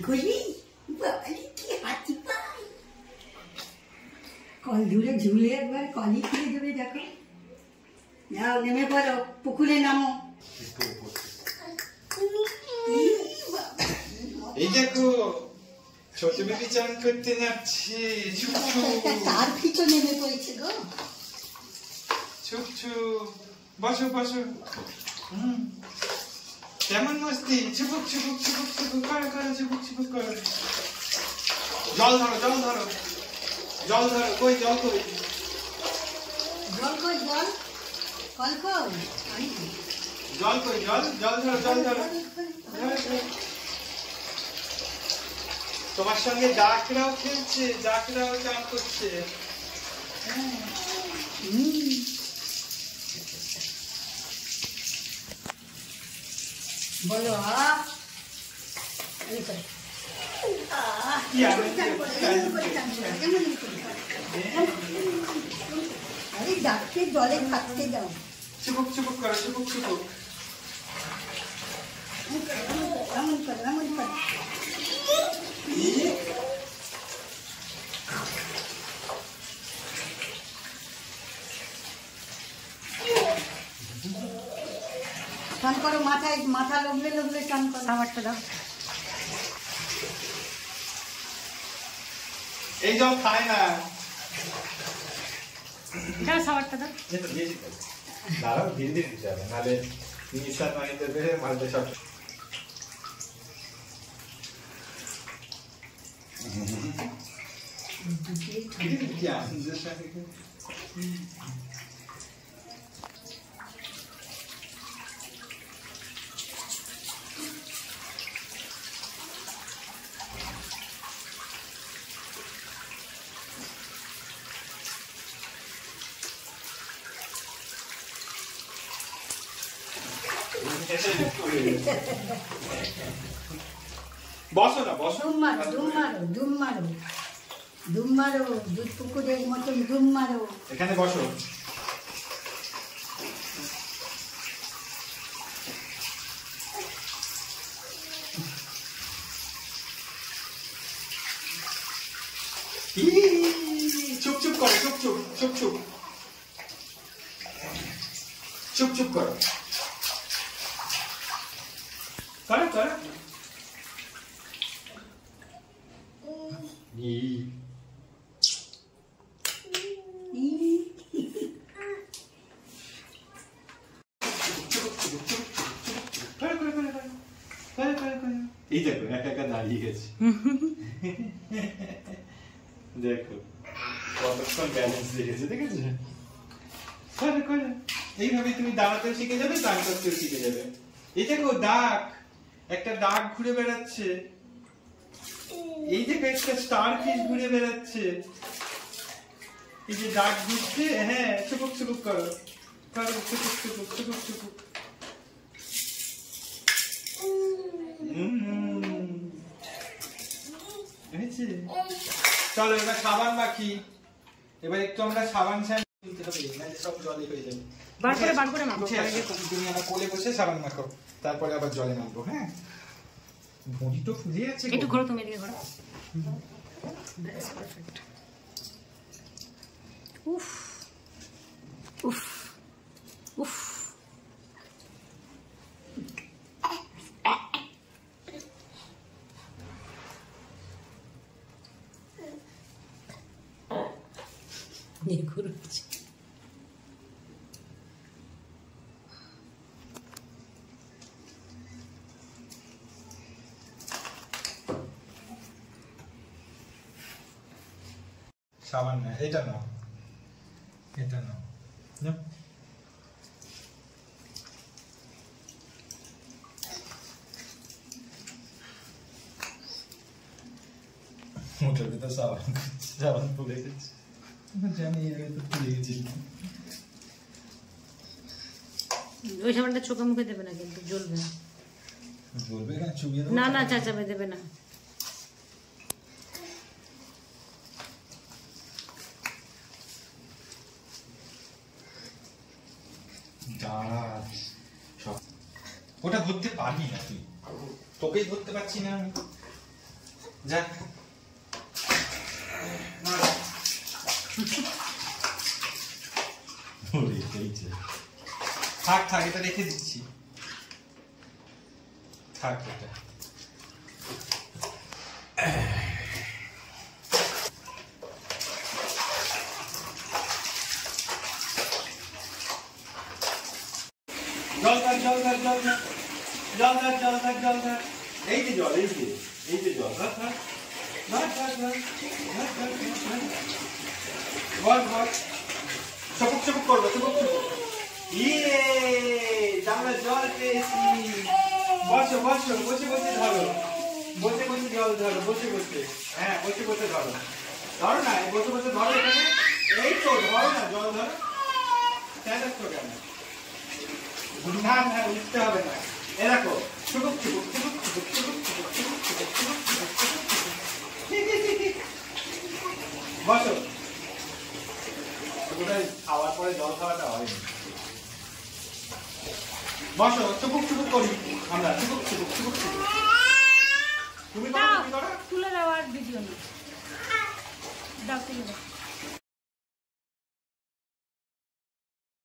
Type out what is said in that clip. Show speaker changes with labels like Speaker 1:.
Speaker 1: করলি বাবালি কি হাতি পাই কল ধরে ঝুলে একবার কলই খেয়ে দেবে দেখো যাও নেমে পড়ো পুকুরে নামো
Speaker 2: এই দেখো ছোট বেবি চান করতে যাচ্ছে
Speaker 1: তার ভিতর নেমে পড়েছে গো
Speaker 2: চুপ চুপ বসো বসো কেমন মস্তি চুপুক চুপুক চুপুক চুপুক করো করো চুপুক চুপুক করো জল ধরো জল ধরো জল ধরো কই জল কই
Speaker 1: জল কই জল কল কই
Speaker 2: জল কই জল জল ধরো জল ধরো তোমার সঙ্গে ডাকরাও খেলছে ডাকরাও চান করছে
Speaker 1: বলো আরে ডাকতে জলে থাকতে দাও
Speaker 2: চুপুক চুপুক করো চুপুক চুপুক
Speaker 1: এমন করো এমন করো টান করো মাথায় মাথা লগলে লগলে টান করো খাবারটা দাও
Speaker 2: এই জল খায় না
Speaker 1: দাও খাবারটা দাও
Speaker 2: দাঁড়াও ধীরে ধীরে দিতে হবে নাহলে নিঃশ্বাস পানি দেবে মালটা সব বসো না বসো
Speaker 1: দুম মারো দুম মারো দুম মারো দুম মারো দুধ পুকুরের মতন দুম মারো
Speaker 2: এখানে বসো চুপ চুপ করো চুপ চুপ চুপ চুপ চুপ চুপ করো করো করো এই দেখো একা একা দাঁড়িয়ে গেছে দেখো কতক্ষণ ব্যালেন্স রেখেছে দেখেছো করে করে এইভাবে তুমি দাঁড়াতেও শিখে যাবে দাঁড় করতেও শিখে যাবে এই দেখো দাগ একটা দাগ ঘুরে বেড়াচ্ছে এই দেখো একটা স্টার ফিশ ঘুরে বেড়াচ্ছে এই যে দাগ ঘুরছে হ্যাঁ চুপুক চুপুক করো করো চুপুক চুপুক চুপুক চুপুক চলো এবার সাবান মাখি এবার একটু আমরা সাবান সব জলে হয়ে যাবে
Speaker 1: বার করে মাখো
Speaker 2: তুমি আমার কোলে বসে সাবান মাখো তারপরে আবার জলে নামবো হ্যাঁ বডি তো ফুলে আছে
Speaker 1: একটু ঘোরো তুমি এদিকে ঘোরো দ্যাটস পারফেক্ট উফ উফ উফ ঘুরছে
Speaker 2: সাবান না এটা নাও এটা নাও মোটার ভিতর সাবান পড়ে গেছে জানি এর তো পড়ে গেছে
Speaker 1: ওই সাবানটা চোখে মুখে দেবে না কিন্তু জ্বলবে না
Speaker 2: জ্বলবে না চুবিয়ে দেবো
Speaker 1: না না চাচাবে দেবে না
Speaker 2: ওটা ধরতে পারবি না তুই তোকেই ধরতে পারছি না আমি যা থাক থাক, এটা রেখে দিচ্ছি, থাক এটা। জল থাক, জল থাক, জল থাক, জল থাক, জল থাক, জল থাক। এই যে জল, এই যে জল, থাক থাক, থাক থাক, থাক থাক, থাক। বস বস, চপুক চপুক করবো, চপুক চপুক। ইয়ে, আমরা জল পেয়েছি। বসো বসো, বসে বসে ধরো, বসে বসে জল ধরো, বসে বসে। হ্যাঁ, বসে বসে ধরো, ধরো না, বসে বসে ধরো এখানে। এই তো ধরো না, জল ধরো। কেন কেন? না না, উঠতে হবে না। এ দেখো, চুপুক চুপুক চুপুক চুপুক চুপুক চুপুক চুপুক চুপুক চুপুক চুপুক চুপুক। বসো। খাওয়ার পরে জল খাওয়াটা হয়নি। বসো, চুপুক চুপুক করি আমরা, চুপুক চুপুক চুপুক চুপুক। তুমি করো, তুমি করো।
Speaker 3: তুলে দেওয়ার ভিডিও না, দাও তুলে দাও।